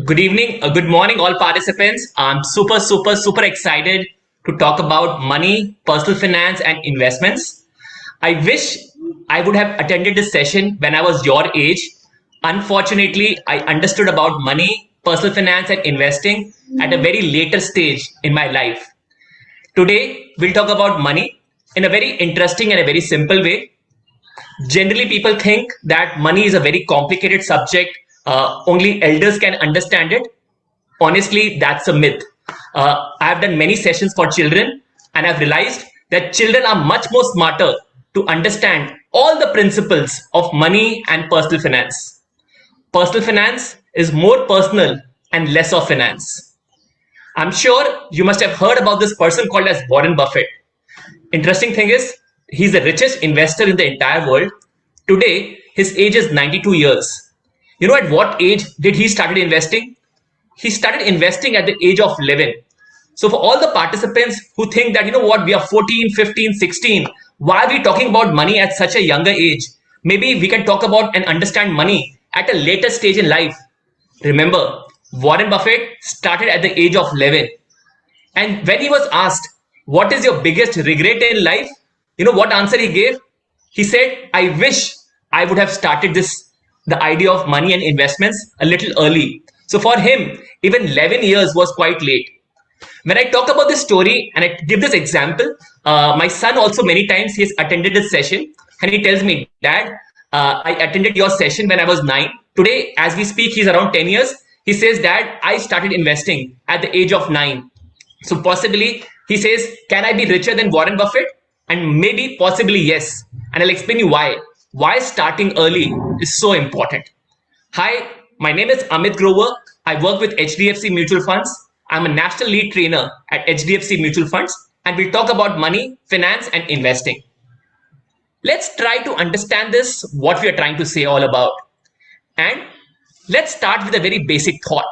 Good evening, good morning, all participants. I'm super excited to talk about money, personal finance, and investments. I wish I would have attended this session when I was your age. Unfortunately, I understood about money, personal finance, and investing at a very later stage in my life. Today, we'll talk about money in a very interesting and a very simple way. Generally, people think that money is a very complicated subject. Only elders can understand it. Honestly, that's a myth. I've done many sessions for children, and I've realized that children are much more smarter to understand all the principles of money and personal finance. Personal finance is more personal and less of finance. I'm sure you must have heard about this person called as Warren Buffett. Interesting thing is, he's the richest investor in the entire world. Today, his age is 92 years. You know at what age did he started investing? He started investing at the age of 11. So for all the participants who think that, you know what, we are 14, 15, 16, why are we talking about money at such a younger age? Maybe we can talk about and understand money at a later stage in life. Remember, Warren Buffett started at the age of 11. And when he was asked, what is your biggest regret in life? You know what answer he gave? He said, I wish I would have started the idea of money and investments a little early. So for him, even 11 years was quite late. When I talk about this story and I give this example, my son also many times he has attended this session and he tells me, Dad, I attended your session when I was 9. Today, as we speak, he's around 10 years. He says, Dad, I started investing at the age of 9. So possibly, he says, can I be richer than Warren Buffett? And maybe, possibly, yes. And I'll explain you why. Why starting early is so important. Hi, my name is Amit Grover. I work with HDFC Mutual Funds. I'm a national lead trainer at HDFC Mutual Funds, and we'll talk about money, finance, and investing. Let's try to understand this, what we are trying to say all about. And let's start with a very basic thought.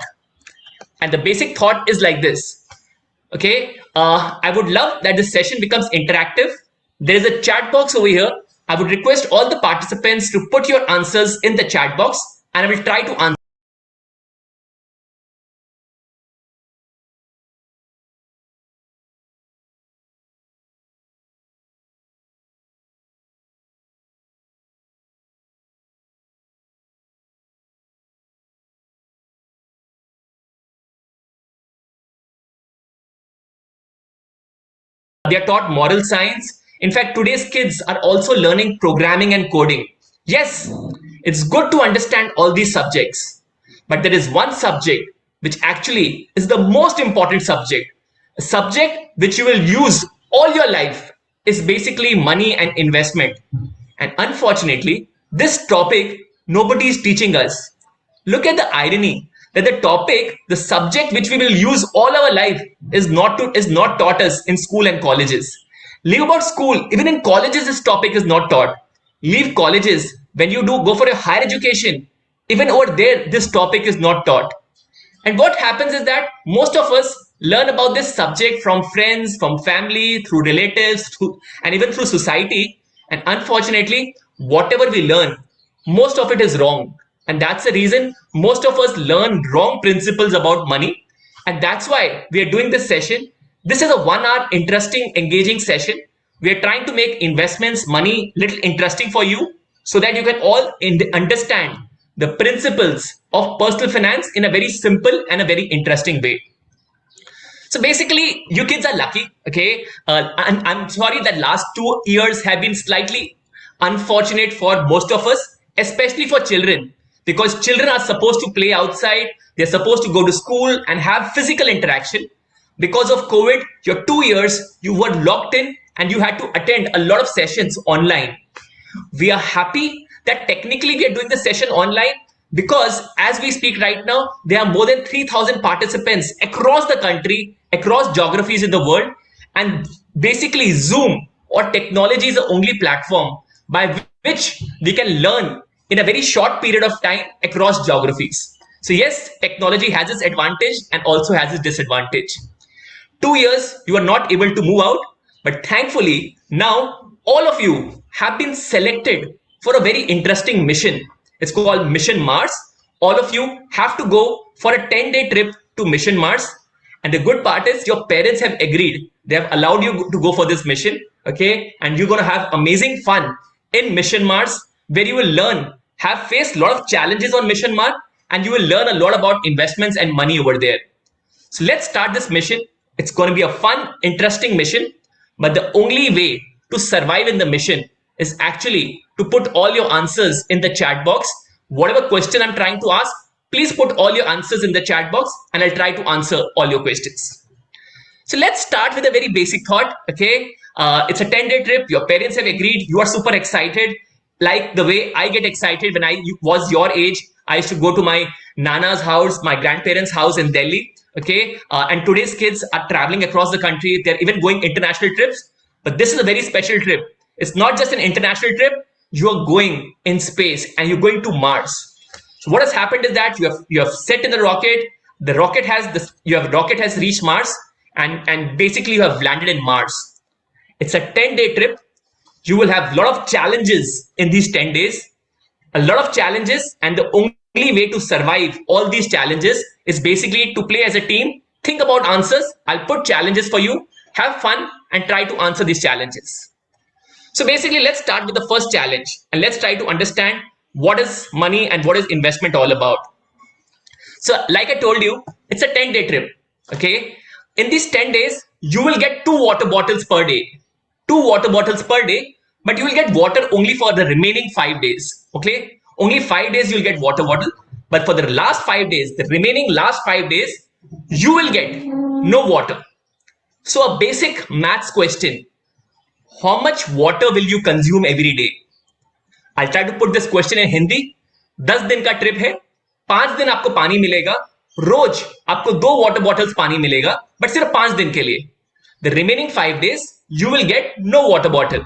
And the basic thought is like this. Okay, I would love that this session becomes interactive. There is a chat box over here. I would request all the participants to put your answers in the chat box, and I will try to answer. They are taught moral science. In fact, today's kids are also learning programming and coding. Yes, it's good to understand all these subjects, but there is one subject which actually is the most important subject, a subject which you will use all your life is basically money and investment. And unfortunately, this topic nobody is teaching us. Look at the irony that the topic, the subject which we will use all our life is not taught us in school and colleges. Leave about school, even in colleges this topic is not taught. Leave colleges, when you do go for a higher education, even over there this topic is not taught. And what happens is that most of us learn about this subject from friends, from family, through relatives, and even through society. And unfortunately, whatever we learn, most of it is wrong. And that's the reason most of us learn wrong principles about money. And that's why we are doing this session. This is a 1 hour interesting, engaging session. We are trying to make investments, money, little interesting for you so that you can all understand the principles of personal finance in a very simple and a very interesting way. So basically, you kids are lucky, okay? And I'm sorry that last 2 years have been slightly unfortunate for most of us, especially for children, because children are supposed to play outside, they're supposed to go to school and have physical interaction. Because of COVID, your 2 years, you were locked in and you had to attend a lot of sessions online. We are happy that technically we are doing the session online because as we speak right now, there are more than 3,000 participants across the country, across geographies in the world. And basically Zoom or technology is the only platform by which we can learn in a very short period of time across geographies. So yes, technology has its advantage and also has its disadvantage. 2 years, you are not able to move out, but thankfully now all of you have been selected for a very interesting mission. It's called Mission Mars. all of you have to go for a 10-day trip to Mission Mars. And the good part is your parents have agreed. They have allowed you to go for this mission. Okay. And you're going to have amazing fun in Mission Mars, where you will learn, have faced a lot of challenges on Mission Mars, and you will learn a lot about investments and money over there. So let's start this mission. It's going to be a fun, interesting mission. But the only way to survive in the mission is actually to put all your answers in the chat box. Whatever question I'm trying to ask, please put all your answers in the chat box and I'll try to answer all your questions. So let's start with a very basic thought. Okay. It's a 10-day trip. Your parents have agreed. You are super excited. Like the way I get excited when I was your age. I used to go to my Nana's house, my grandparents' house in Delhi. Okay. And today's kids are traveling across the country. They're even going international trips. But this is a very special trip. It's not just an international trip. You are going in space and you're going to Mars. So what has happened is that you have set in the rocket. The rocket has this. Rocket has reached Mars, and basically you have landed in Mars. It's a 10-day trip. You will have a lot of challenges in these 10 days. A lot of challenges, and the only way to survive all these challenges is basically to play as a team. Think about answers. I'll put challenges for you. Have fun and try to answer these challenges. So basically, let's start with the first challenge and let's try to understand what is money and what is investment all about. So like I told you, it's a 10-day trip. Okay. In these 10 days, you will get 2 water bottles per day. 2 water bottles per day, but you will get water only for the remaining 5 days. Okay. Only 5 days you'll get water bottle. But for the last 5 days, the remaining last 5 days, you will get no water. So a basic maths question. How much water will you consume every day? I'll try to put this question in Hindi. 10 दिन का trip है, 5 दिन आपको पानी मिलेगा, रोज आपको 2 water bottles पानी मिलेगा, बट सिर्फ 5 दिन के लिए. The remaining 5 days, you will get no water bottle.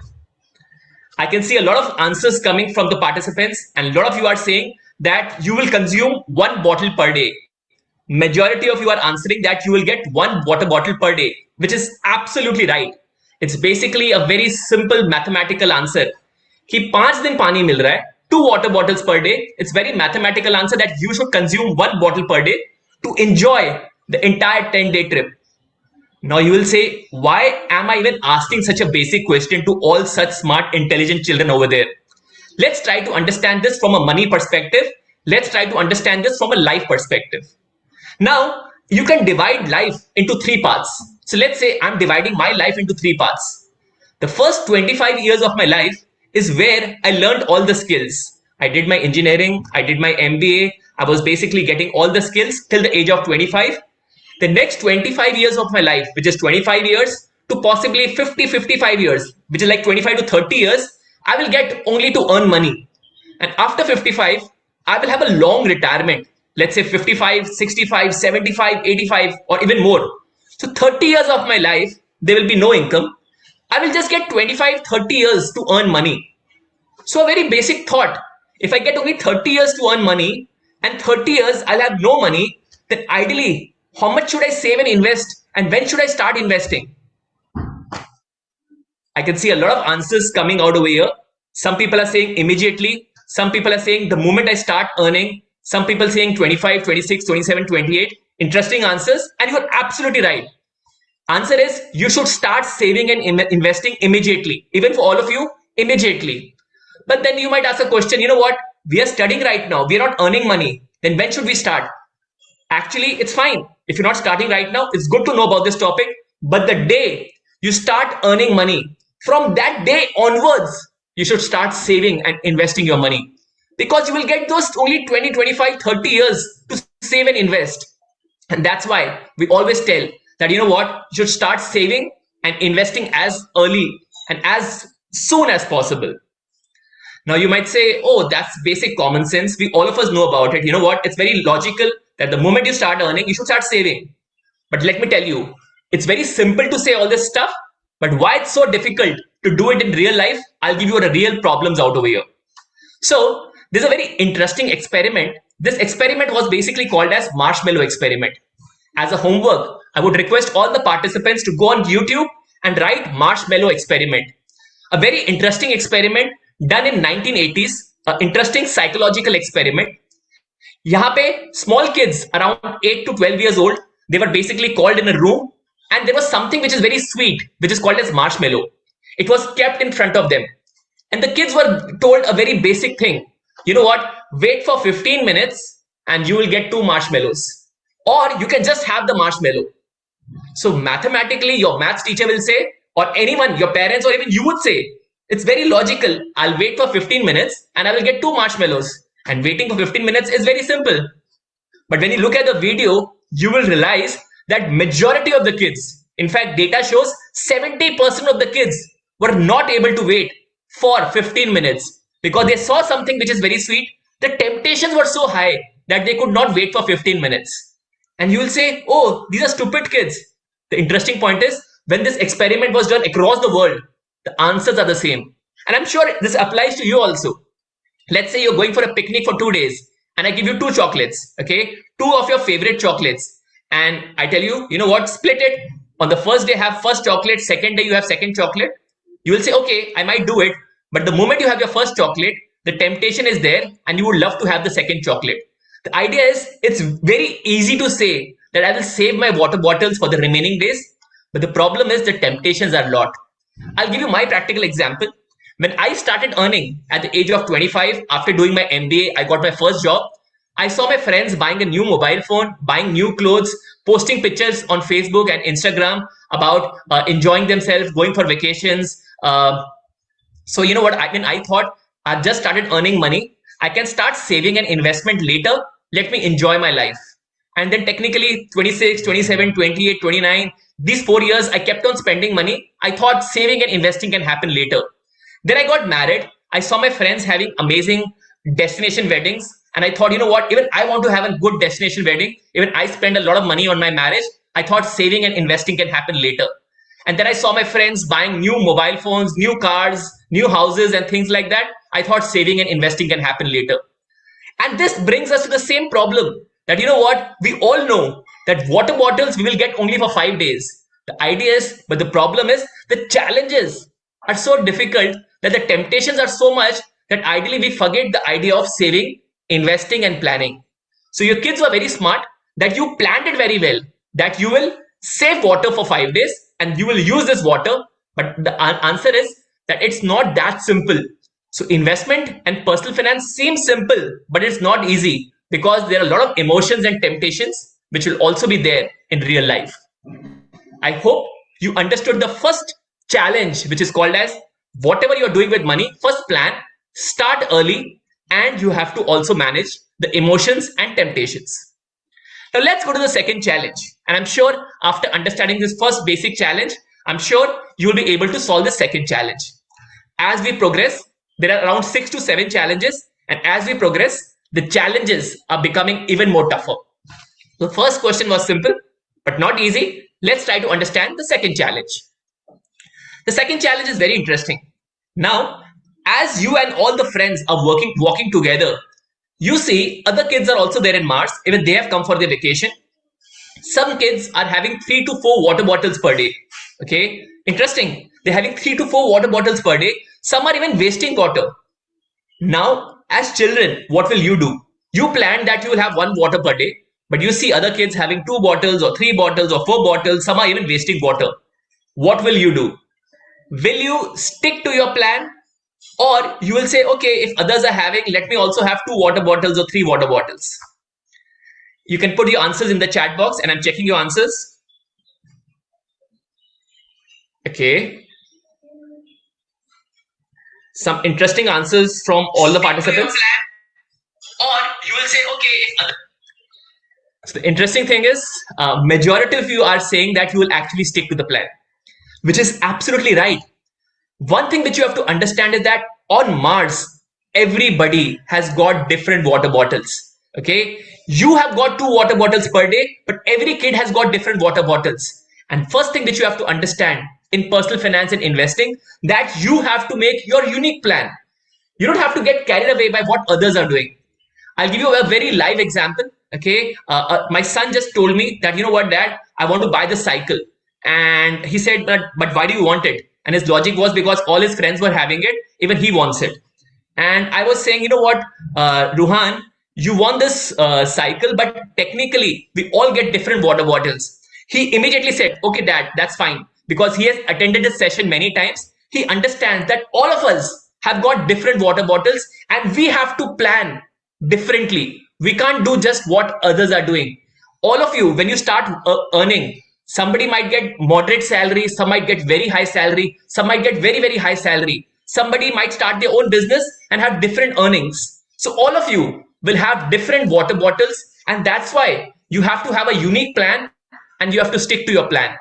I can see a lot of answers coming from the participants, and a lot of you are saying that you will consume 1 bottle per day. Majority of you are answering that you will get 1 water bottle per day, which is absolutely right. It's basically a very simple mathematical answer. कि 5 दिन पानी मिल रहा है, 2 water bottles per day. It's very mathematical answer that you should consume 1 bottle per day to enjoy the entire 10-day trip. Now you will say, why am I even asking such a basic question to all such smart, intelligent children over there? Let's try to understand this from a money perspective. Let's try to understand this from a life perspective. Now, you can divide life into 3 parts. So let's say I'm dividing my life into 3 parts. The first 25 years of my life is where I learned all the skills. I did my engineering, I did my MBA. I was basically getting all the skills till the age of 25. The next 25 years of my life, which is 25 years to possibly 55 years, which is like 25 to 30 years, I will get only to earn money. And after 55, I will have a long retirement. Let's say 55, 65, 75, 85, or even more. So 30 years of my life, there will be no income. I will just get 25, 30 years to earn money. So a very basic thought. If I get only 30 years to earn money and 30 years I'll have no money, then ideally, how much should I save and invest? And when should I start investing? I can see a lot of answers coming out over here. Some people are saying immediately. Some people are saying the moment I start earning. Some people saying 25, 26, 27, 28. Interesting answers. And you're absolutely right. Answer is you should start saving and investing immediately. Even for all of you, immediately. But then you might ask a question, you know what? We are studying right now. We are not earning money. Then when should we start? Actually, it's fine. If you're not starting right now, it's good to know about this topic. But the day you start earning money, from that day onwards, you should start saving and investing your money. Because you will get those only 20, 25, 30 years to save and invest. And that's why we always tell that, you know what, you should start saving and investing as early and as soon as possible. Now you might say, oh, that's basic common sense. We all of us know about it. You know what? It's very logical that the moment you start earning, you should start saving. But let me tell you, it's very simple to say all this stuff, but why it's so difficult to do it in real life, I'll give you the real problems out over here. So there's a very interesting experiment. This experiment was basically called as marshmallow experiment. As a homework, I would request all the participants to go on YouTube and write marshmallow experiment. A very interesting experiment done in 1980s, an interesting psychological experiment. यहाँ पे small kids around 8 to 12 years old, they were basically called in a room, and there was something which is very sweet, which is called as marshmallow. It was kept in front of them. And the kids were told a very basic thing. You know what? Wait for 15 minutes and you will get 2 marshmallows. Or you can just have the marshmallow. So mathematically, your maths teacher will say, or anyone, your parents, or even you would say, it's very logical. I'll wait for 15 minutes and I will get 2 marshmallows. And waiting for 15 minutes is very simple. But when you look at the video, you will realize that majority of the kids, in fact, data shows 70% of the kids were not able to wait for 15 minutes because they saw something which is very sweet. The temptations were so high that they could not wait for 15 minutes. And you will say, oh, these are stupid kids. The interesting point is, when this experiment was done across the world, the answers are the same. And I'm sure this applies to you also. Let's say you're going for a picnic for 2 days and I give you 2 chocolates, okay? 2 of your favorite chocolates. And I tell you, you know what? Split it. On the first day, have first chocolate. Second day, you have second chocolate. You will say, okay, I might do it. But the moment you have your first chocolate, the temptation is there and you would love to have the second chocolate. The idea is, it's very easy to say that I will save my water bottles for the remaining days. But the problem is the temptations are a lot. I'll give you my practical example. When I started earning at the age of 25, after doing my MBA, I got my first job. I saw my friends buying a new mobile phone, buying new clothes, posting pictures on Facebook and Instagram about enjoying themselves, going for vacations. So you know what? I thought I've just started earning money. I can start saving and investment later. Let me enjoy my life. And then technically 26, 27, 28, 29, these 4 years, I kept on spending money. I thought saving and investing can happen later. Then I got married. I saw my friends having amazing destination weddings. And I thought, you know what, even I want to have a good destination wedding. Even I spend a lot of money on my marriage. I thought saving and investing can happen later. And then I saw my friends buying new mobile phones, new cars, new houses and things like that. I thought saving and investing can happen later. And this brings us to the same problem that, you know what, we all know that water bottles we will get only for 5 days. The idea is, but the problem is the challenges are so difficult that the temptations are so much that ideally we forget the idea of saving, investing and planning. So your kids were very smart that you planned it very well, that you will save water for 5 days and you will use this water. But the answer is that it's not that simple. So investment and personal finance seems simple, but it's not easy because there are a lot of emotions and temptations which will also be there in real life. I hope you understood the first challenge, which is called as whatever you're doing with money, first plan, start early, and you have to also manage the emotions and temptations. Now let's go to the second challenge. And I'm sure after understanding this first basic challenge, I'm sure you'll be able to solve the second challenge. As we progress, there are around 6 to 7 challenges. And as we progress, the challenges are becoming even more tougher. The first question was simple, but not easy. Let's try to understand the second challenge. The second challenge is very interesting. Now, as you and all the friends are walking together, you see other kids are also there in Mars. Even they have come for their vacation. Some kids are having 3 to 4 water bottles per day. Okay, interesting. They're having 3 to 4 water bottles per day. Some are even wasting water. Now, as children, what will you do? You plan that you will have 1 water per day, but you see other kids having 2 bottles or 3 bottles or 4 bottles. Some are even wasting water. What will you do? Will you stick to your plan? Or you will say, okay, if others are having, let me also have 2 water bottles or 3 water bottles. You can put your answers in the chat box and I'm checking your answers. Okay. Some interesting answers from all the participants. Or you will say, okay, if other... So the interesting thing is, majority of you are saying that you will actually stick to the plan, which is absolutely right. One thing which you have to understand is that on Mars, everybody has got different water bottles. Okay, you have got 2 water bottles per day, but every kid has got different water bottles. And first thing which you have to understand in personal finance and investing, that you have to make your unique plan. You don't have to get carried away by what others are doing. I'll give you a very live example. Okay, my son just told me that, you know what, Dad, I want to buy the cycle. And he said, but why do you want it? And his logic was because all his friends were having it, even he wants it. And I was saying, you know what, Ruhan, you won this cycle, but technically we all get different water bottles. He immediately said, okay, dad, that's fine. Because he has attended this session many times, he understands that all of us have got different water bottles and we have to plan differently. We can't do just what others are doing. All of you, when you start earning, somebody might get moderate salary, some might get very high salary, some might get very, very high salary. Somebody might start their own business and have different earnings. So all of you will have different water bottles, and that's why you have to have a unique plan and you have to stick to your plan.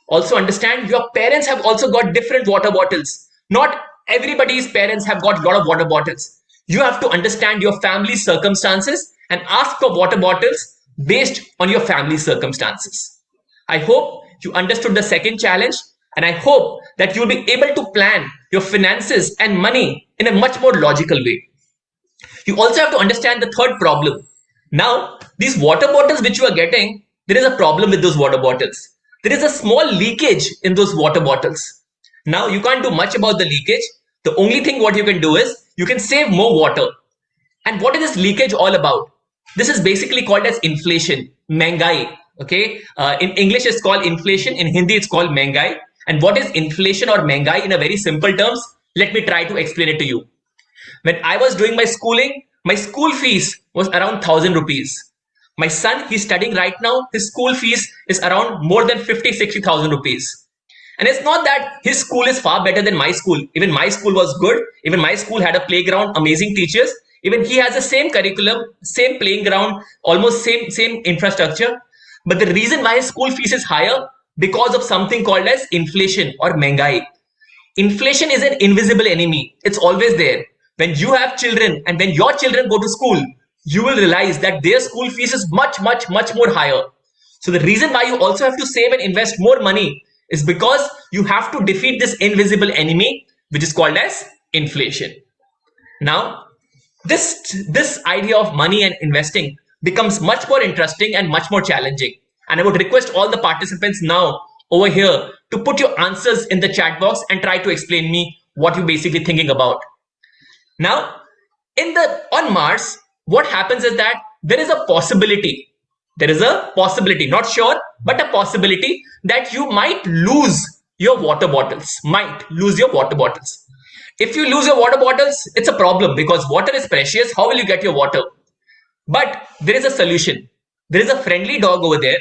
Also understand your parents have also got different water bottles. Not everybody's parents have got a lot of water bottles. You have to understand your family's circumstances and ask for water bottles based on your family's circumstances. I hope you understood the second challenge, and I hope that you'll be able to plan your finances and money in a much more logical way. You also have to understand the third problem. Now, these water bottles which you are getting, there is a problem with those water bottles. There is a small leakage in those water bottles. Now, you can't do much about the leakage. The only thing what you can do is you can save more water. And what is this leakage all about? This is basically called as inflation, महंगाई. Okay, in English it's called inflation. In Hindi it's called महंगाई. And what is inflation or महंगाई in a very simple terms? Let me try to explain it to you. When I was doing my schooling, my school fees was around 1,000 rupees. My son, he's studying right now. His school fees is around more than 50-60,000 rupees. And it's not that his school is far better than my school. Even my school was good. Even my school had a playground, amazing teachers. Even he has the same curriculum, same playing ground, almost same infrastructure. But the reason why his school fees is higher, because of something called as inflation or महंगाई. Inflation is an invisible enemy. It's always there. When you have children and when your children go to school, you will realize that their school fees is much more higher. So the reason why you also have to save and invest more money is because you have to defeat this invisible enemy, which is called as inflation. Now, this idea of money and investing becomes much more interesting and much more challenging. And I would request all the participants now over here to put your answers in the chat box and try to explain me what you're basically thinking about. Now, on Mars, what happens is that there is a possibility, not sure, but a possibility that you might lose your water bottles, If you lose your water bottles, it's a problem because water is precious. How will you get your water? But there is a solution. There is a friendly dog over there.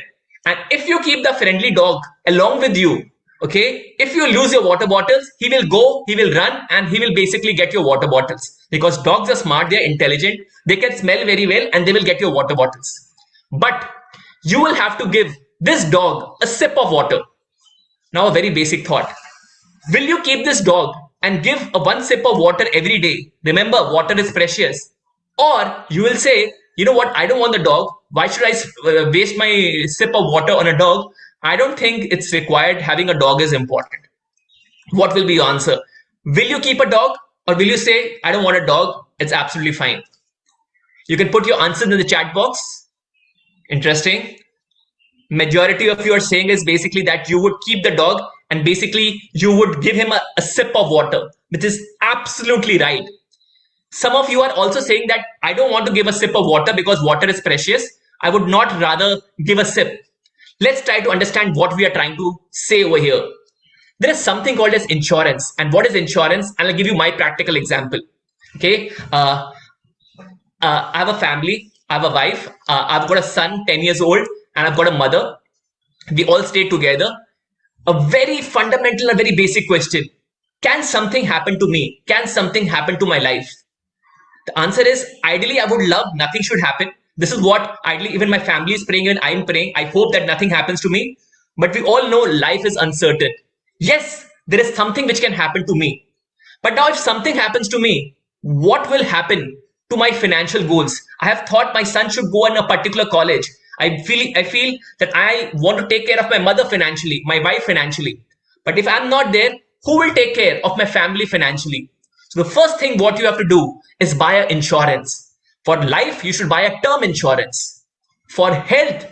And if you keep the friendly dog along with you, okay, if you lose your water bottles, he will go, he will run, and he will basically get your water bottles. Because dogs are smart, they are intelligent, they can smell very well, and they will get your water bottles. But you will have to give this dog a sip of water. Now, a very basic thought. Will you keep this dog and give a one sip of water every day? Remember, water is precious. Or you will say, you know what, I don't want the dog. Why should I waste my sip of water on a dog? I don't think it's required. Having a dog is important. What will be your answer? Will you keep a dog or will you say, I don't want a dog? It's absolutely fine. You can put your answers in the chat box. Interesting. Majority of you are saying is basically that you would keep the dog and basically you would give him a sip of water, which is absolutely right. Some of you are also saying that I don't want to give a sip of water because water is precious. I would not rather give a sip. Let's try to understand what we are trying to say over here. There is something called as insurance. And what is insurance? And I'll give you my practical example. Okay. I have a family. I have a wife. I've got a son, 10 years old, and I've got a mother. We all stay together. A very fundamental and very basic question. Can something happen to me? Can something happen to my life? The answer is, ideally, I would love nothing should happen. This is what ideally even my family is praying and I'm praying. I hope that nothing happens to me. But we all know life is uncertain. Yes, there is something which can happen to me. But now if something happens to me, what will happen to my financial goals? I have thought my son should go in a particular college. I feel that I want to take care of my mother financially, my wife financially. But if I'm not there, who will take care of my family financially? So the first thing what you have to do is buy an insurance. For life, you should buy a term insurance. For health,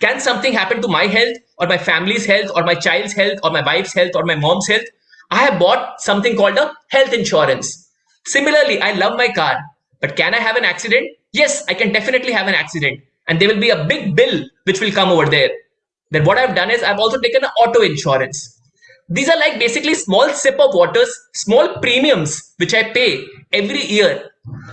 can something happen to my health or my family's health or my child's health or my wife's health or my mom's health? I have bought something called a health insurance. Similarly, I love my car. But can I have an accident? Yes, I can definitely have an accident. And there will be a big bill which will come over there. Then what I've done is I've also taken an auto insurance. These are like basically small sip of waters, small premiums which I pay every year.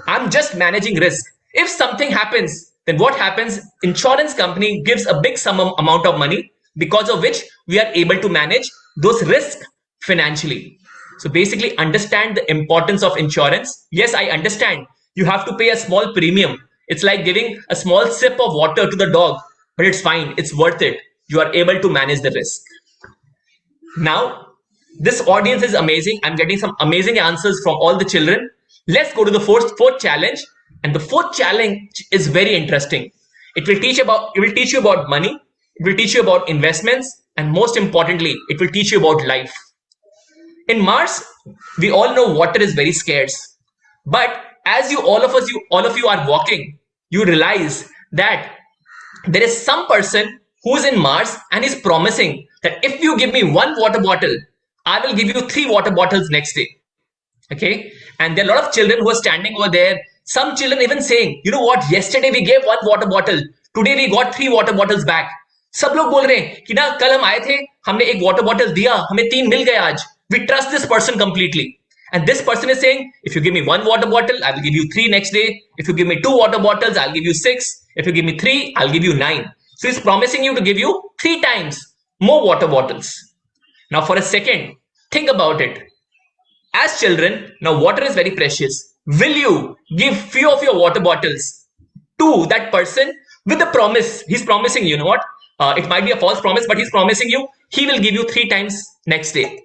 I'm just managing risk. If something happens, then what happens? Insurance company gives a big sum amount of money, because of which we are able to manage those risks financially. So basically understand the importance of insurance. Yes, I understand you have to pay a small premium. It's like giving a small sip of water to the dog, but it's fine. It's worth it. You are able to manage the risk. Now, this audience is amazing. I'm getting some amazing answers from all the children. Let's go to the fourth challenge. And the fourth challenge is very interesting. It will teach you about money. It will teach you about investments. And most importantly, it will teach you about life. In Mars, we all know water is very scarce. But as all of you are walking, you realize that there is some person who's in Mars and is promising that if you give me one water bottle, I will give you 3 water bottles next day. Okay. And there are a lot of children who are standing over there. Some children even saying, you know what, yesterday we gave 1 water bottle. Today we got 3 water bottles back. सब लोग बोल रहे हैं कि ना कल हम आए थे, हमने 1 water bottle दिया, हमें 3 मिल गए आज. We trust this person completely. And this person is saying, if you give me 1 water bottle, I will give you 3 next day. If you give me 2 water bottles, I'll give you 6. If you give me 3, I'll give you 9. So he's promising you to give you 3 times more water bottles. Now for a second, think about it. As children, now water is very precious. Will you give few of your water bottles to that person with the promise? He's promising you know what? It might be a false promise, but he's promising you he will give you 3 times next day.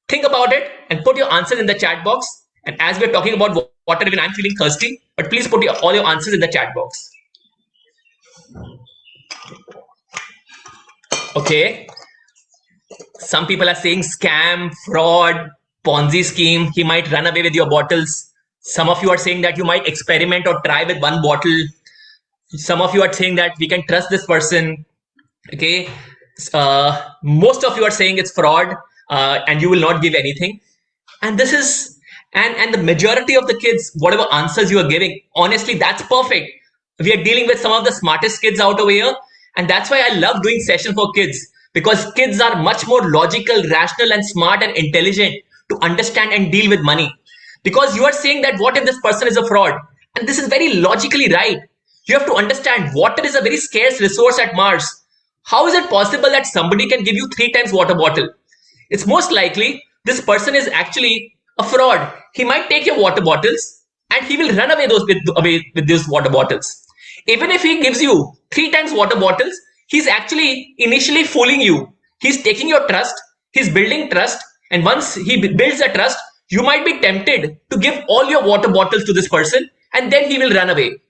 Think about it and put your answers in the chat box. And as we're talking about water, even I'm feeling thirsty, but please put all your answers in the chat box. Okay. Some people are saying scam, fraud, Ponzi scheme. He might run away with your bottles. Some of you are saying that you might experiment or try with 1 bottle. Some of you are saying that we can trust this person. Okay. Most of you are saying it's fraud. And you will not give anything. And this is, and the majority of the kids, whatever answers you are giving, honestly, that's perfect. We are dealing with some of the smartest kids out over here. And that's why I love doing sessions for kids, because kids are much more logical, rational, and smart and intelligent to understand and deal with money. Because you are saying that what if this person is a fraud? And this is very logically right. You have to understand water is a very scarce resource at Mars. How is it possible that somebody can give you 3 times water bottle? It's most likely this person is actually a fraud. He might take your water bottles and he will run away with those water bottles. Even if he gives you 3 times water bottles, he's actually initially fooling you. He's taking your trust. He's building trust. And once he builds a trust, you might be tempted to give all your water bottles to this person and then he will run away.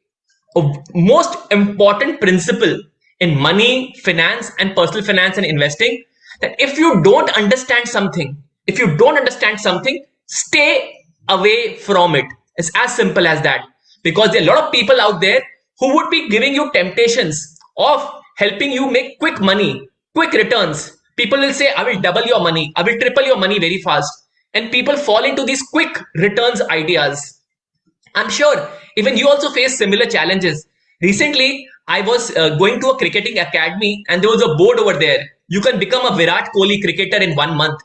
A most important principle in money, finance, and personal finance and investing, that if you don't understand something, stay away from it. It's as simple as that. Because there are a lot of people out there who would be giving you temptations of helping you make quick money, quick returns. People will say, I will double your money, I will triple your money very fast. And people fall into these quick returns ideas. I'm sure even you also face similar challenges. Recently, I was going to a cricketing academy and there was a board over there. You can become a Virat Kohli cricketer in 1 month.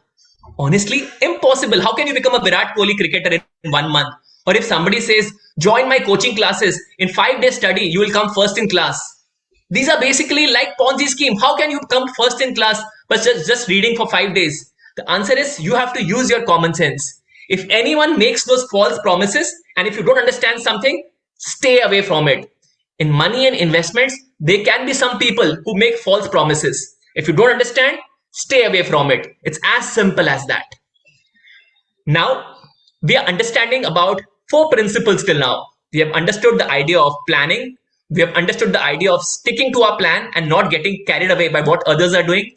Honestly, impossible. How can you become a Virat Kohli cricketer in 1 month? Or if somebody says, join my coaching classes, in 5 days study, you will come first in class. These are basically like Ponzi scheme. How can you come first in class but just reading for 5 days? The answer is you have to use your common sense. If anyone makes those false promises and if you don't understand something, stay away from it. In money and investments, there can be some people who make false promises. If you don't understand, stay away from it. It's as simple as that. Now, we are understanding about 4 principles till now. We have understood the idea of planning. We have understood the idea of sticking to our plan and not getting carried away by what others are doing.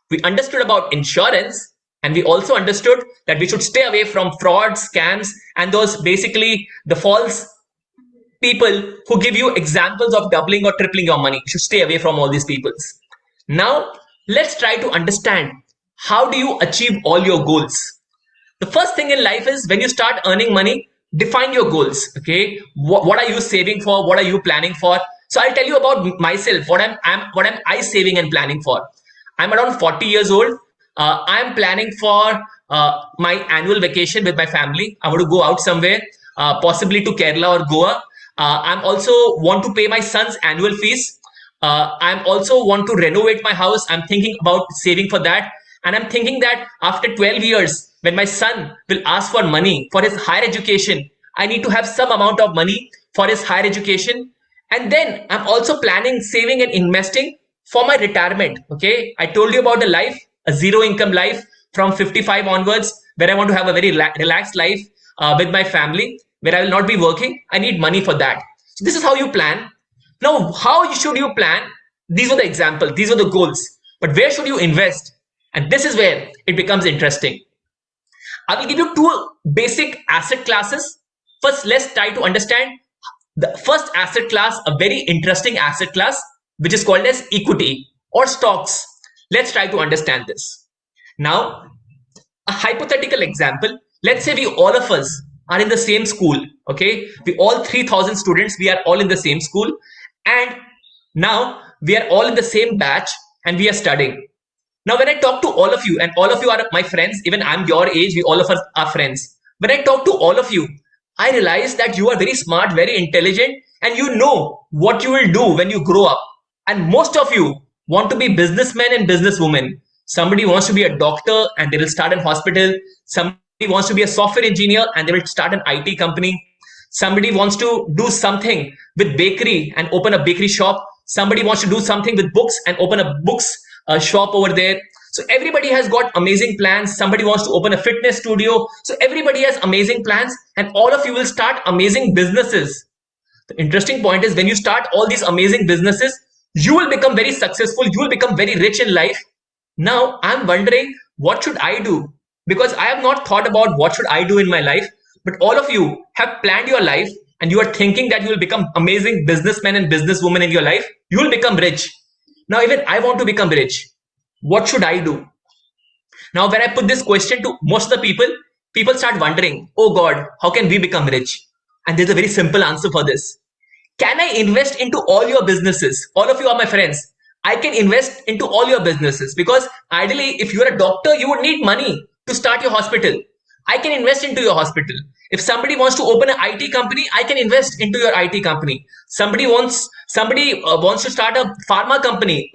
We understood about insurance. And we also understood that we should stay away from fraud, scams, and those basically the false people who give you examples of doubling or tripling your money. You should stay away from all these people. Now, let's try to understand how do you achieve all your goals. The first thing in life is when you start earning money, define your goals. Okay, what are you saving for? What are you planning for? So I'll tell you about myself. What am I saving and planning for? I'm around 40 years old. I'm planning for my annual vacation with my family. I want to go out somewhere, possibly to Kerala or Goa. I'm also want to pay my son's annual fees. I'm also want to renovate my house. I'm thinking about saving for that. And I'm thinking that after 12 years, when my son will ask for money for his higher education, I need to have some amount of money for his higher education. And then I'm also planning saving and investing for my retirement. Okay. I told you about the life, a zero income life from 55 onwards, where I want to have a very relaxed life with my family, where I will not be working. I need money for that. So this is how you plan. Now, how should you plan? These are the examples, these are the goals. But where should you invest? And this is where it becomes interesting. I will give you two basic asset classes. First, let's try to understand the first asset class, a very interesting asset class, which is called as equity or stocks. Let's try to understand this. Now, a hypothetical example. Let's say we all of us are in the same school. Okay, we all 3,000 students. We are all in the same school, and now we are all in the same batch, and we are studying. Now, when I talk to all of you, and all of you are my friends, even I'm your age, we all of us are friends. When I talk to all of you, I realize that you are very smart, very intelligent, and you know what you will do when you grow up. And most of you want to be businessmen and businesswomen. Somebody wants to be a doctor and they will start a hospital. Somebody wants to be a software engineer and they will start an IT company. Somebody wants to do something with bakery and open a bakery shop. Somebody wants to do something with books and open a books shop over there. So everybody has got amazing plans. Somebody wants to open a fitness studio. So everybody has amazing plans, and all of you will start amazing businesses. The interesting point is, when you start all these amazing businesses, you will become very successful. You will become very rich in life. Now I'm wondering, what should I do? Because I have not thought about what should I do in my life, but all of you have planned your life and you are thinking that you will become amazing businessmen and businesswomen in your life. You will become rich. Now, even I want to become rich. What should I do? Now, when I put this question to most of the people, people start wondering, oh God, how can we become rich? And there's a very simple answer for this. Can I invest into all your businesses? All of you are my friends. I can invest into all your businesses, because ideally, if you're a doctor, you would need money to start your hospital. I can invest into your hospital. If somebody wants to open an IT company, I can invest into your IT company. Somebody wants to start a pharma company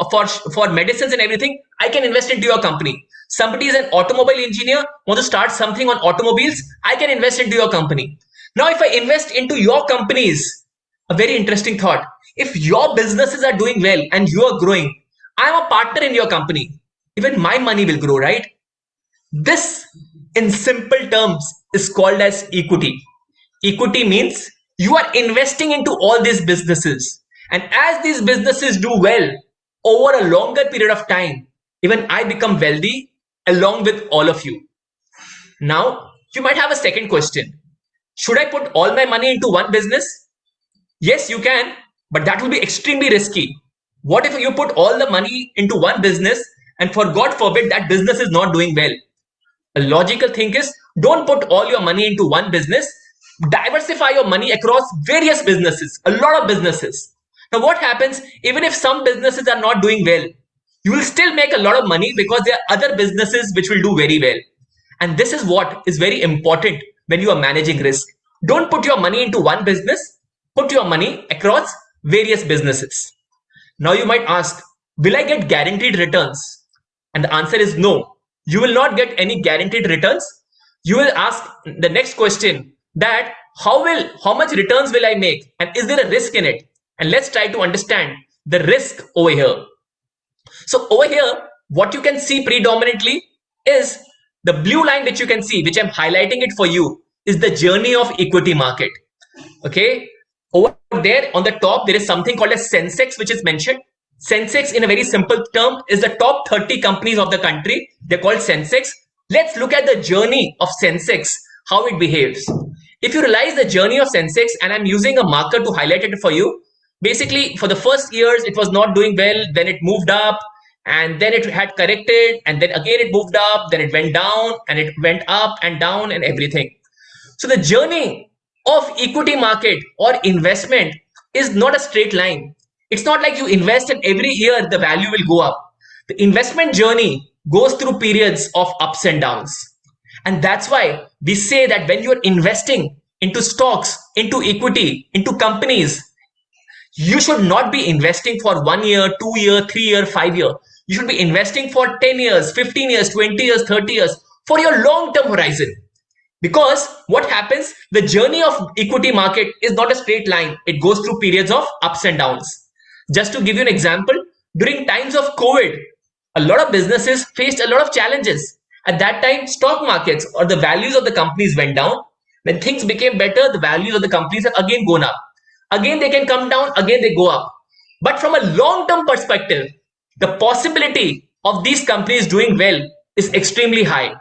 for medicines and everything. I can invest into your company. Somebody is an automobile engineer, wants to start something on automobiles. I can invest into your company. Now, if I invest into your companies, a very interesting thought. If your businesses are doing well and you are growing, I'm a partner in your company. Even my money will grow, right? This, in simple terms, is called as equity. Equity means you are investing into all these businesses. And as these businesses do well over a longer period of time, even I become wealthy along with all of you. Now, you might have a second question. Should I put all my money into one business? Yes, you can, but that will be extremely risky. What if you put all the money into one business and, for God forbid, that business is not doing well? A logical thing is, don't put all your money into one business. Diversify your money across various businesses, a lot of businesses. Now, what happens even if some businesses are not doing well? You will still make a lot of money because there are other businesses which will do very well. And this is what is very important when you are managing risk. Don't put your money into one business, put your money across various businesses. Now, you might ask, will I get guaranteed returns? And the answer is no. You will not get any guaranteed returns. You will ask the next question, that how much returns will I make, and is there a risk in it? And let's try to understand the risk over here. So over here, what you can see predominantly is the blue line, which you can see, which I'm highlighting it for you, is the journey of equity market. Okay, over there on the top, there is something called as Sensex, which is mentioned. Sensex, in a very simple term, is the top 30 companies of the country. They're called Sensex. Let's look at the journey of Sensex, how it behaves. If you realize the journey of Sensex, and I'm using a marker to highlight it for you, basically for the first years, it was not doing well, then it moved up, and then it had corrected, and then again it moved up, then it went down, and it went up and down and everything. So the journey of equity market or investment is not a straight line. It's not like you invest and every year the value will go up. The investment journey goes through periods of ups and downs. And that's why we say that when you're investing into stocks, into equity, into companies, you should not be investing for 1 year, 2 year, 3 year, 5 year. You should be investing for 10 years, 15 years, 20 years, 30 years for your long term horizon. Because what happens, the journey of equity market is not a straight line. It goes through periods of ups and downs. Just to give you an example, during times of COVID, a lot of businesses faced a lot of challenges. At that time, stock markets or the values of the companies went down. When things became better, the values of the companies have again gone up. Again, they can come down, again, they go up. But from a long term perspective, the possibility of these companies doing well is extremely high.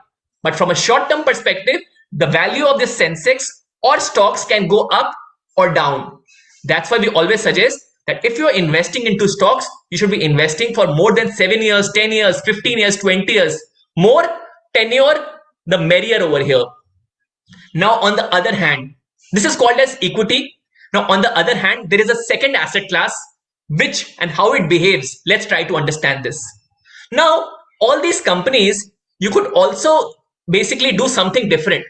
But from a short term perspective, the value of this Sensex or stocks can go up or down. That's why we always suggest that if you're investing into stocks, you should be investing for more than 7 years, 10 years, 15 years, 20 years. More tenure, the merrier over here. Now, on the other hand, this is called as equity. Now, on the other hand, there is a second asset class, which and how it behaves. Let's try to understand this. Now, all these companies, you could also basically do something different.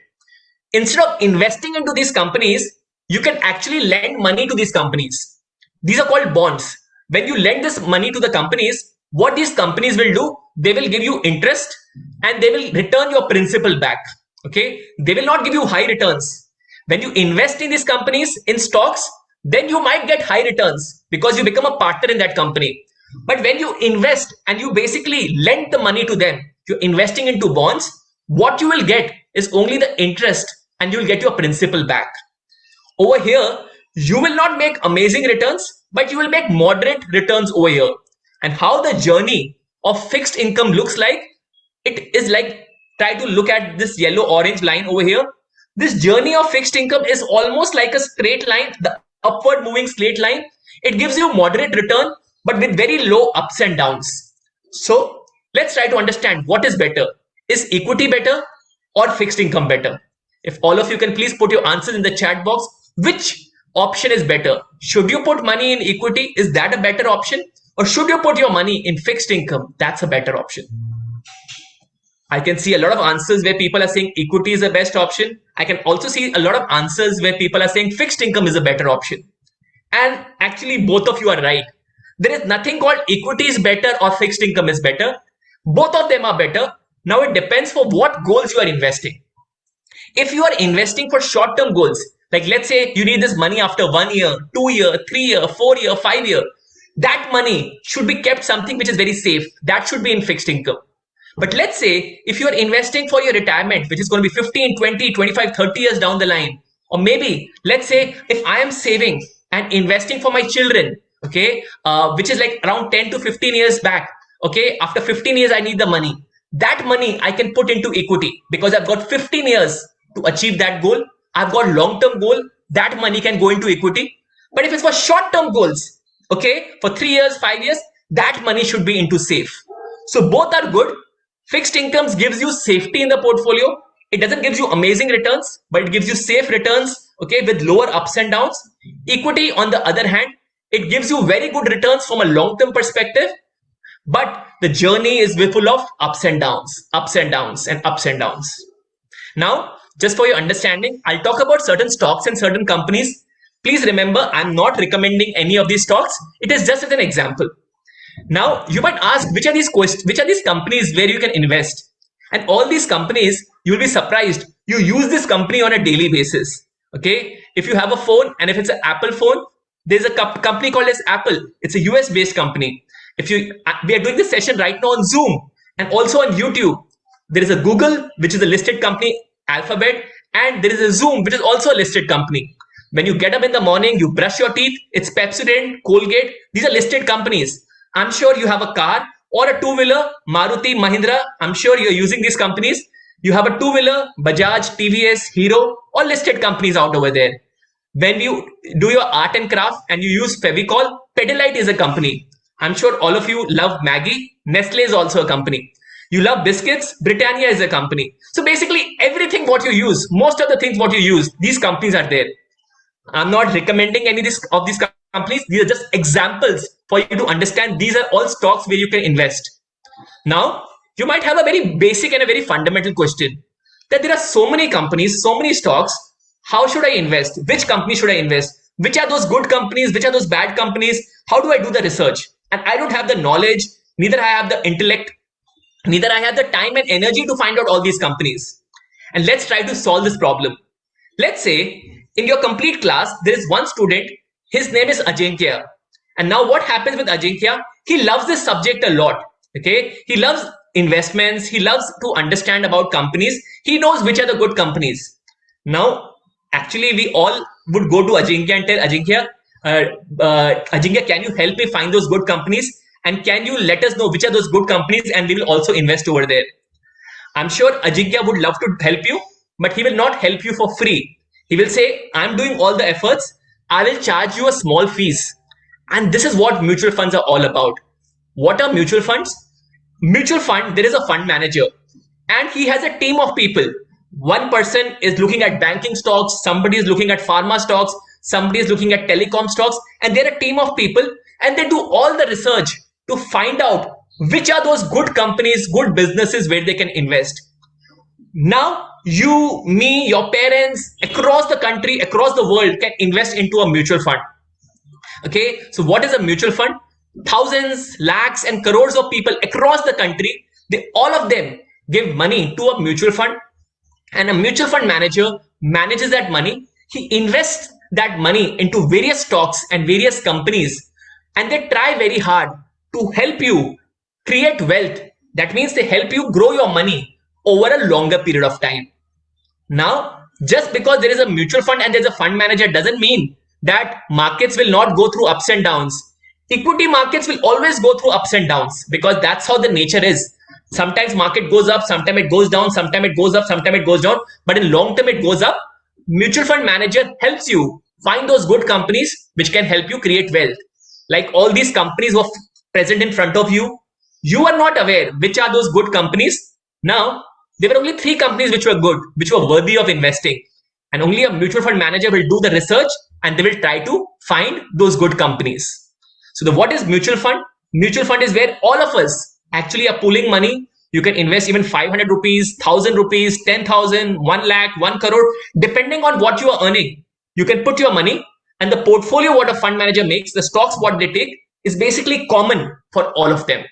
Instead of investing into these companies, you can actually lend money to these companies. These are called bonds. When you lend this money to the companies, what these companies will do, they will give you interest and they will return your principal back. Okay, they will not give you high returns. When you invest in these companies in stocks, then you might get high returns because you become a partner in that company. But when you invest and you basically lend the money to them, you're investing into bonds, what you will get is only the interest and you'll get your principal back. Over here, you will not make amazing returns, but you will make moderate returns over here. And how the journey of fixed income looks like, it is like, try to look at this yellow orange line over here. This journey of fixed income is almost like a straight line, the upward moving straight line. It gives you moderate return, but with very low ups and downs. So let's try to understand what is better. Is equity better or fixed income better? If all of you can please put your answers in the chat box, which option is better? Should you put money in equity? Is that a better option? Or should you put your money in fixed income? That's a better option. I can see a lot of answers where people are saying equity is the best option. I can also see a lot of answers where people are saying fixed income is a better option. And actually, both of you are right. There is nothing called equity is better or fixed income is better. Both of them are better. Now it depends for what goals you are investing. If you are investing for short-term goals, like let's say you need this money after 1 year, 2 year, 3 year, 4 year, 5 year, that money should be kept something which is very safe. That should be in fixed income. But let's say if you are investing for your retirement, which is going to be 15, 20, 25, 30 years down the line, or maybe let's say if I am saving and investing for my children, okay, which is like around 10 to 15 years back, okay, after 15 years, I need the money. That money I can put into equity because I've got 15 years to achieve that goal. I've got long-term goal. That money can go into equity. But if it's for short-term goals, okay, for 3 years, 5 years, that money should be into safe. So both are good. Fixed incomes gives you safety in the portfolio. It doesn't give you amazing returns, but it gives you safe returns, okay, with lower ups and downs. Equity, on the other hand, it gives you very good returns from a long-term perspective, but the journey is full of ups and downs, ups and downs, and ups and downs. Now, just for your understanding, I'll talk about certain stocks and certain companies. Please remember, I'm not recommending any of these stocks. It is just as an example. Now, you might ask, which are these companies where you can invest? And all these companies, you will be surprised. You use this company on a daily basis. Okay. If you have a phone and if it's an Apple phone, there's a company called as Apple. It's a US based company. We are doing this session right now on Zoom and also on YouTube. There is a Google, which is a listed company, Alphabet, and there is a Zoom, which is also a listed company. When you get up in the morning, you brush your teeth, it's Pepsodent, Colgate. These are listed companies. I'm sure you have a car or a two-wheeler, Maruti, Mahindra. I'm sure you're using these companies. You have a two-wheeler, Bajaj, TVS, Hero, all listed companies out over there. When you do your art and craft and you use Fevicol, Pedialyte is a company. I'm sure all of you love Maggie. Nestle is also a company. You love biscuits, Britannia is a company. So basically everything what you use, most of the things what you use, these companies are there. I'm not recommending any of these companies. These are just examples for you to understand. These are all stocks where you can invest. Now, you might have a very basic and a very fundamental question that there are so many companies, so many stocks. How should I invest? Which company should I invest? Which are those good companies? Which are those bad companies? How do I do the research? And I don't have the knowledge, neither I have the intellect, neither I have the time and energy to find out all these companies. And let's try to solve this problem. Let's say in your complete class, there is one student, his name is Ajinkya. And now what happens with Ajinkya? He loves this subject a lot. Okay. He loves investments. He loves to understand about companies. He knows which are the good companies. Now, actually, we all would go to Ajinkya and tell Ajinkya, Ajinkya, can you help me find those good companies? And can you let us know which are those good companies? And we will also invest over there. I'm sure Ajinkya would love to help you, but he will not help you for free. He will say, I'm doing all the efforts. I will charge you a small fees. And this is what mutual funds are all about. What are mutual funds? Mutual fund, there is a fund manager and he has a team of people. One person is looking at banking stocks, somebody is looking at pharma stocks, somebody is looking at telecom stocks, and they're a team of people and they do all the research to find out which are those good companies, good businesses where they can invest. Now, you, me, your parents, across the country, across the world can invest into a mutual fund. Okay, so what is a mutual fund? Thousands, lakhs, and crores of people across the country, they all of them give money to a mutual fund, and a mutual fund manager manages that money. He invests that money into various stocks and various companies, and they try very hard to help you create wealth. That means they help you grow your money over a longer period of time. Now, just because there is a mutual fund and there's a fund manager doesn't mean that markets will not go through ups and downs. Equity markets will always go through ups and downs because that's how the nature is. Sometimes market goes up, sometimes it goes down, sometimes it goes up, sometimes it goes down. But in long term, it goes up. Mutual fund manager helps you find those good companies which can help you create wealth. Like all these companies who are present in front of you, you are not aware which are those good companies. Now, there were only 3 companies which were good, which were worthy of investing. And only a mutual fund manager will do the research and they will try to find those good companies. So what is mutual fund? Mutual fund is where all of us actually are pooling money. You can invest even 500 rupees, 1000 rupees, 10,000, 1 lakh, 1 crore, depending on what you are earning. You can put your money and the portfolio what a fund manager makes, the stocks what they take is basically common for all of them.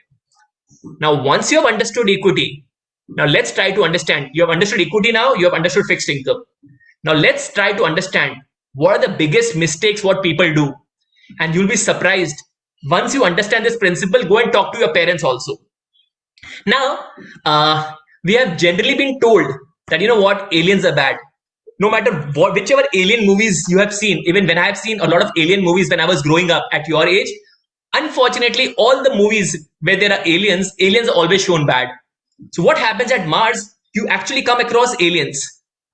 Now, once you have understood equity, now let's try to understand. You have understood equity now, you have understood fixed income. Now let's try to understand what are the biggest mistakes what people do. And you'll be surprised. Once you understand this principle, go and talk to your parents also. Now, we have generally been told that, you know what, aliens are bad. No matter what, whichever alien movies you have seen, even when I have seen a lot of alien movies when I was growing up at your age, unfortunately, all the movies where there are aliens are always shown bad. So what happens at Mars, you actually come across aliens.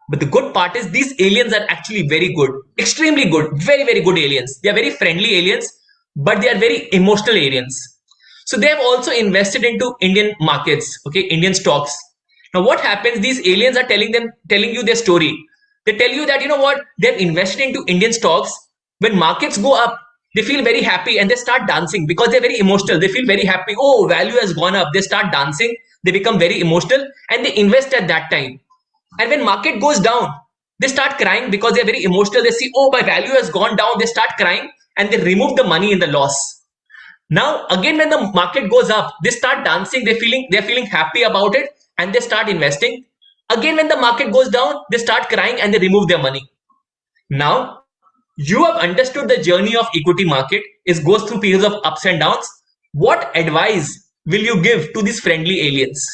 But the good part is these aliens are actually very good, extremely good, very, very good aliens. They are very friendly aliens, but they are very emotional aliens. So they have also invested into Indian markets, okay, Indian stocks. Now what happens, these aliens are telling you their story. They tell you that, you know what, they're invested into Indian stocks. When markets go up, they feel very happy and they start dancing because they're very emotional. They feel very happy. Oh, value has gone up. They start dancing. They become very emotional and they invest at that time. And when market goes down, they start crying because they're very emotional. They see, oh, my value has gone down. They start crying and they remove the money in the loss. Now, again, when the market goes up, they start dancing. They're feeling happy about it and they start investing. Again, when the market goes down, they start crying and they remove their money. Now, you have understood the journey of equity market. It goes through periods of ups and downs. What advice will you give to these friendly aliens?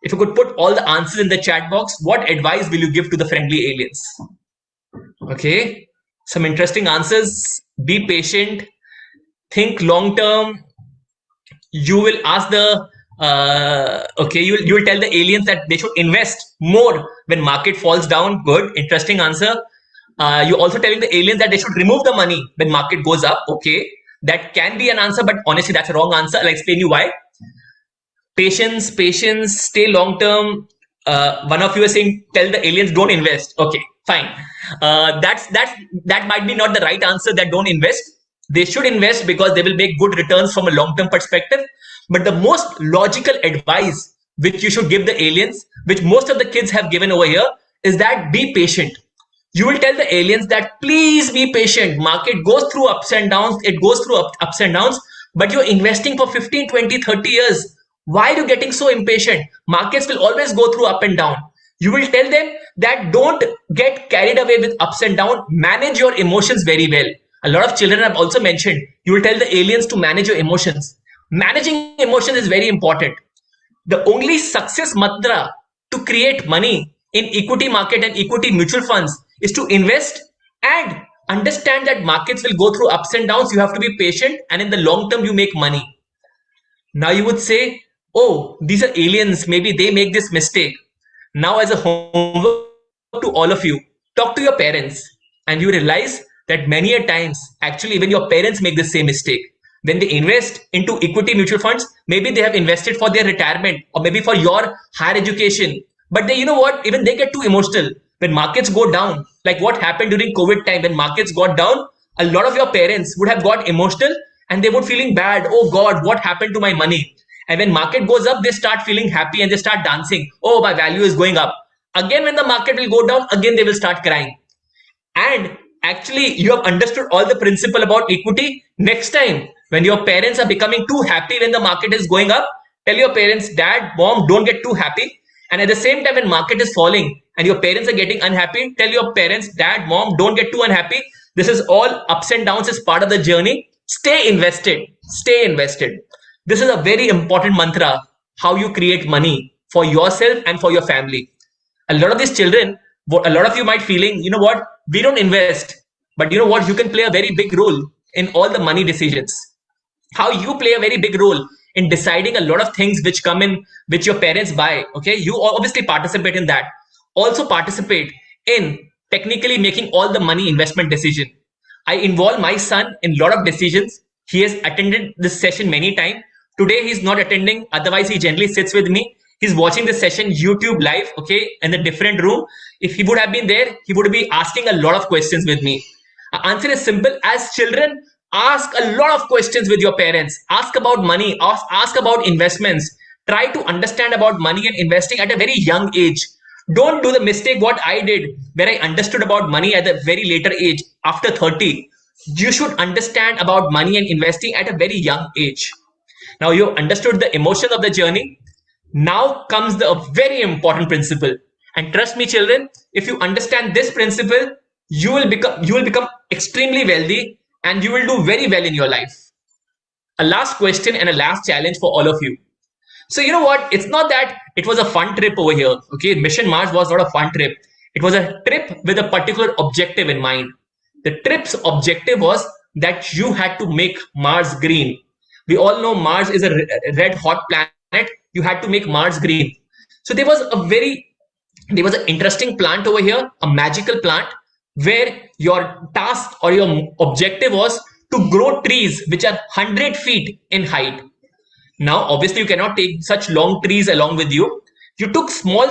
If you could put all the answers in the chat box, what advice will you give to the friendly aliens? Okay, some interesting answers. Be patient. Think long term. You will ask the you will tell the aliens that they should invest more when market falls down. Good, interesting answer. You're also telling the aliens that they should remove the money when market goes up. Okay, that can be an answer, but honestly, that's a wrong answer. I'll explain you why. Patience, stay long term. One of you is saying, tell the aliens don't invest. Okay, fine. That might be not the right answer. That don't invest. They should invest because they will make good returns from a long-term perspective. But the most logical advice which you should give the aliens, which most of the kids have given over here, is that be patient. You will tell the aliens that please be patient. Market goes through ups and downs. It goes through ups and downs, but you're investing for 15, 20, 30 years. Why are you getting so impatient? Markets will always go through up and down. You will tell them that don't get carried away with ups and downs. Manage your emotions very well. A lot of children have also mentioned, you will tell the aliens to manage your emotions. Managing emotions is very important. The only success mantra to create money in equity market and equity mutual funds is to invest and understand that markets will go through ups and downs. You have to be patient, and in the long term, you make money. Now you would say, oh, these are aliens. Maybe they make this mistake. Now, as a homework to all of you, talk to your parents, and you realize that many a times, actually, even your parents make the same mistake. When they invest into equity mutual funds, maybe they have invested for their retirement or maybe for your higher education. But they, you know what? Even they get too emotional when markets go down. Like what happened during COVID time when markets got down, a lot of your parents would have got emotional and they would feeling bad. Oh God, what happened to my money? And when market goes up, they start feeling happy and they start dancing. Oh, my value is going up. Again, when the market will go down, again they will start crying. And actually, you have understood all the principle about equity. Next time, when your parents are becoming too happy when the market is going up, tell your parents, dad, mom, don't get too happy. And at the same time, when market is falling and your parents are getting unhappy, tell your parents, dad, mom, don't get too unhappy. This is all ups and downs, is part of the journey. Stay invested. Stay invested. This is a very important mantra, how you create money for yourself and for your family. A lot of these children, a lot of you might feeling, you know what, we don't invest, but you know what, you can play a very big role in all the money decisions. How you play a very big role in deciding a lot of things which come in, which your parents buy. Okay, you obviously participate in that. Also participate in technically making all the money investment decision. I involve my son in a lot of decisions. He has attended this session many times. Today he's not attending, otherwise he generally sits with me. He's watching the session YouTube live, okay, in a different room. If he would have been there, he would be asking a lot of questions with me. Answer is simple. As children, ask a lot of questions with your parents. Ask about money, ask about investments. Try to understand about money and investing at a very young age. Don't do the mistake what I did, where I understood about money at a very later age, after 30. You should understand about money and investing at a very young age. Now you understood the emotion of the journey. Now comes the very important principle. And trust me, children, if you understand this principle, you will become extremely wealthy and you will do very well in your life. A last question and a last challenge for all of you. So you know what? It's not that it was a fun trip over here. Okay, Mission Mars was not a fun trip. It was a trip with a particular objective in mind. The trip's objective was that you had to make Mars green. We all know Mars is a red hot planet. You had to make Mars green. So there was an interesting plant over here, a magical plant, where your task or your objective was to grow trees which are 100 feet in height. Now, obviously, you cannot take such long trees along with you. You took small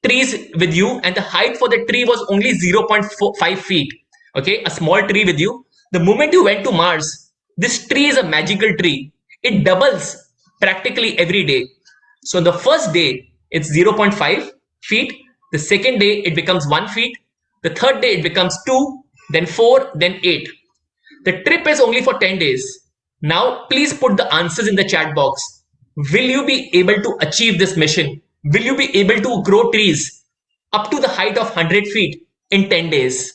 trees with you, and the height for the tree was only 0.5 feet. Okay, a small tree with you. The moment you went to Mars, this tree is a magical tree. It doubles practically every day. So the first day, it's 0.5 feet. The second day, it becomes 1 feet. The third day, it becomes 2, then 4, then 8. The trip is only for 10 days. Now, please put the answers in the chat box. Will you be able to achieve this mission? Will you be able to grow trees up to the height of 100 feet in 10 days?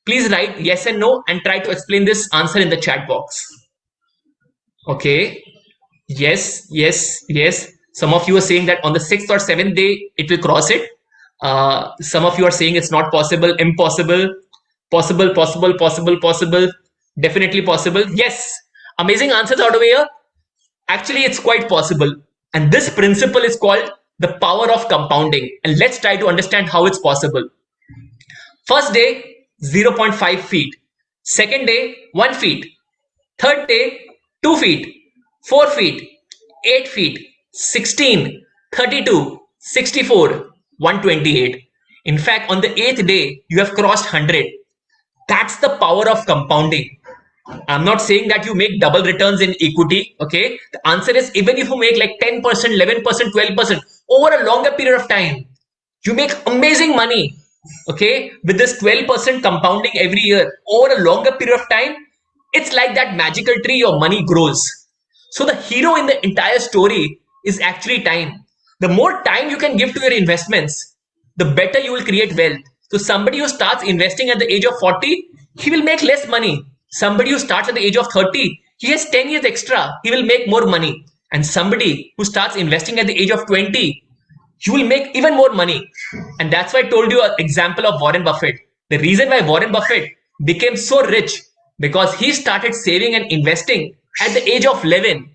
Please write yes and no and try to explain this answer in the chat box. Okay. Yes, yes, yes. Some of you are saying that on the 6th or 7th day, it will cross it. Some of you are saying it's not possible, impossible, possible, possible, possible, possible, definitely possible. Yes, amazing answers out of here. Actually, it's quite possible. And this principle is called the power of compounding. And let's try to understand how it's possible. First day, 0.5 feet. Second day, 1 feet. Third day, 2 feet. 4 feet. 8 feet. 16. 32. 64. 128. In fact, on the 8th day, you have crossed 100. That's the power of compounding. I'm not saying that you make double returns in equity. Okay. The answer is even if you make like 10%, 11%, 12% over a longer period of time, you make amazing money. Okay. With this 12% compounding every year over a longer period of time, it's like that magical tree, your money grows. So the hero in the entire story is actually time. The more time you can give to your investments, the better you will create wealth. So somebody who starts investing at the age of 40, he will make less money. Somebody who starts at the age of 30, he has 10 years extra, he will make more money. And somebody who starts investing at the age of 20, you will make even more money. And that's why I told you an example of Warren Buffett. The reason why Warren Buffett became so rich, because he started saving and investing at the age of 11.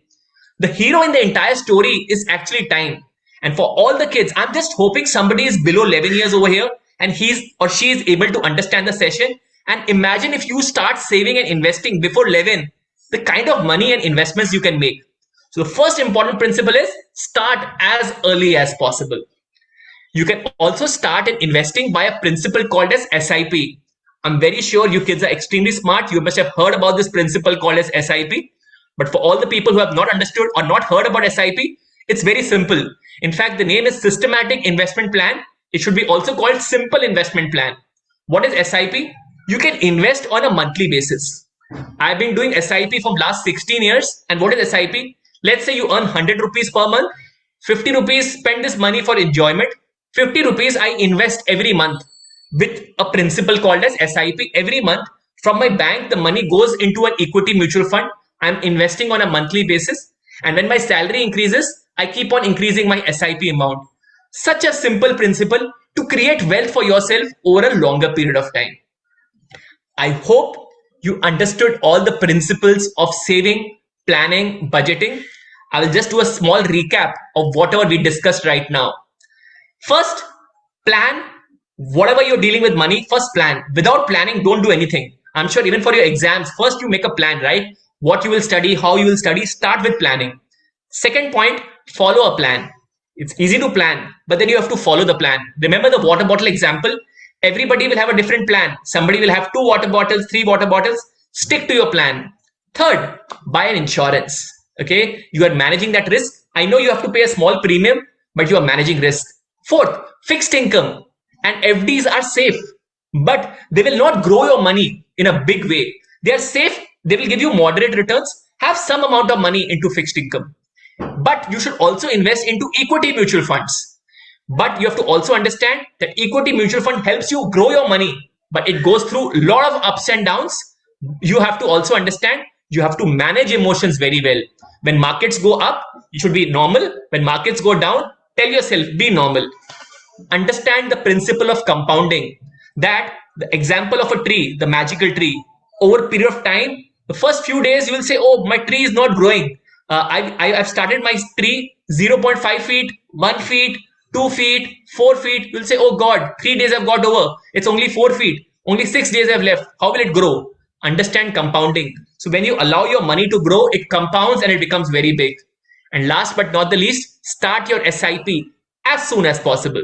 The hero in the entire story is actually time. And for all the kids, I'm just hoping somebody is below 11 years over here and he's or she is able to understand the session. And imagine if you start saving and investing before 11, the kind of money and investments you can make. So the first important principle is start as early as possible. You can also start in investing by a principle called as SIP. I'm very sure you kids are extremely smart. You must have heard about this principle called as SIP. But for all the people who have not understood or not heard about SIP, it's very simple. In fact, the name is Systematic Investment Plan. It should be also called Simple Investment Plan. What is SIP? You can invest on a monthly basis. I've been doing SIP from last 16 years. And what is SIP? Let's say you earn 100 rupees per month. 50 rupees spend this money for enjoyment. 50 rupees I invest every month with a principle called as SIP. Every month from my bank, the money goes into an equity mutual fund. I'm investing on a monthly basis. And when my salary increases, I keep on increasing my SIP amount. Such a simple principle to create wealth for yourself over a longer period of time. I hope you understood all the principles of saving, planning, budgeting. I will just do a small recap of whatever we discussed right now. First, plan. Whatever you're dealing with money, first plan. Without planning, don't do anything. I'm sure even for your exams, first you make a plan, right? What you will study, how you will study, start with planning. Second point, follow a plan. It's easy to plan, but then you have to follow the plan. Remember the water bottle example? Everybody will have a different plan. Somebody will have 2 water bottles, 3 water bottles. Stick to your plan. Third, buy an insurance. Okay, you are managing that risk. I know you have to pay a small premium, but you are managing risk. Fourth, fixed income. And FDs are safe, but they will not grow your money in a big way. They are safe. They will give you moderate returns. Have some amount of money into fixed income. But you should also invest into equity mutual funds. But you have to also understand that equity mutual fund helps you grow your money, but it goes through a lot of ups and downs. You have to also understand you have to manage emotions very well. When markets go up, you should be normal. When markets go down, tell yourself, be normal. Understand the principle of compounding, that the example of a tree, the magical tree, over a period of time, the first few days you will say, oh, my tree is not growing. I've started my tree 0.5 feet, 1 feet, 2 feet, 4 feet. You'll say, oh God, 3 days I've got over. It's only 4 feet. Only 6 days I've left. How will it grow? Understand compounding. So when you allow your money to grow, it compounds and it becomes very big. And last but not the least, start your SIP as soon as possible.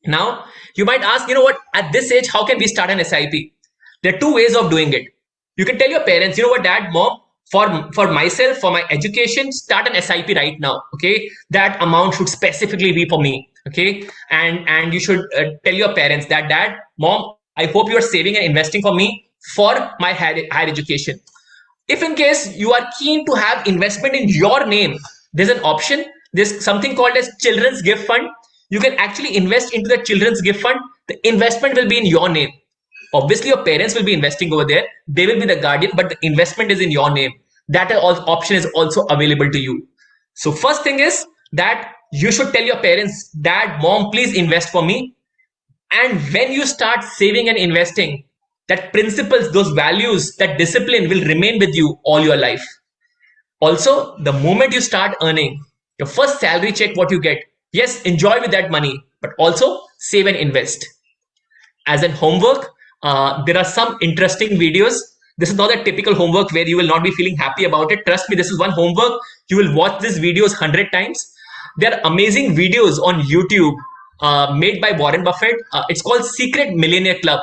Now, you might ask, you know what, at this age, how can we start an SIP? There are 2 ways of doing it. You can tell your parents, you know what, dad, mom, for myself, for my education, start an SIP right now. Okay, that amount should specifically be for me. Okay, and you should tell your parents that, dad, mom, I hope you are saving and investing for me for my higher education. If in case you are keen to have investment in your name, there's an option. There's something called as children's gift fund. You can actually invest into the children's gift fund. The investment will be in your name. Obviously, your parents will be investing over there. They will be the guardian, but the investment is in your name. That option is also available to you. So first thing is that you should tell your parents, dad, mom, please invest for me. And when you start saving and investing, that principles, those values, that discipline will remain with you all your life. Also, the moment you start earning your first salary check, what you get, yes, enjoy with that money, but also save and invest. As in homework, there are some interesting videos. This is not a typical homework where you will not be feeling happy about it. Trust me, this is one homework. You will watch these videos 100 times. There are amazing videos on YouTube made by Warren Buffett. It's called Secret Millionaire Club.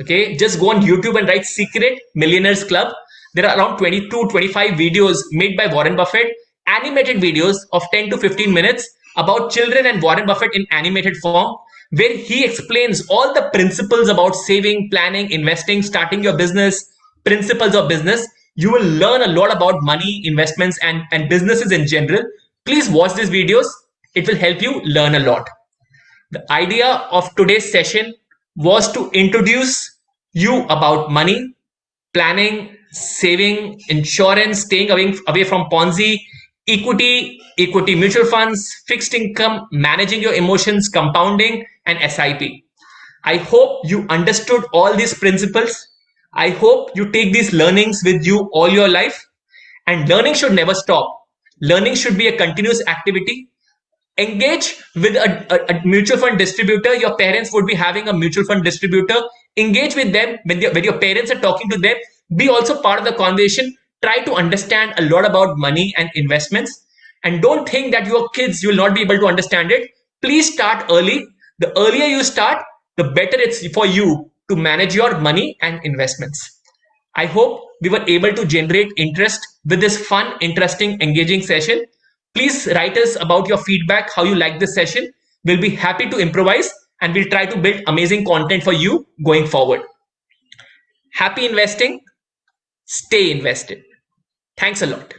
Okay, just go on YouTube and write Secret Millionaires Club. There are around 22, 25 videos made by Warren Buffett, animated videos of 10 to 15 minutes about children and Warren Buffett in animated form, where he explains all the principles about saving, planning, investing, starting your business, principles of business. You will learn a lot about money, investments, and businesses in general. Please watch these videos. It will help you learn a lot. The idea of today's session was to introduce you about money, planning, saving, insurance, staying away from Ponzi, equity mutual funds, fixed income, managing your emotions, compounding, and SIP. I hope you understood all these principles. I hope you take these learnings with you all your life. And learning should never stop. Learning should be a continuous activity. Engage with a mutual fund distributor. Your parents would be having a mutual fund distributor. Engage with them when your parents are talking to them. Be also part of the conversation. Try to understand a lot about money and investments. And don't think that your kids, you will not be able to understand it. Please start early. The earlier you start, the better it's for you to manage your money and investments. I hope we were able to generate interest with this fun, interesting, engaging session. Please write us about your feedback, how you like this session. We'll be happy to improvise and we'll try to build amazing content for you going forward. Happy investing. Stay invested. Thanks a lot.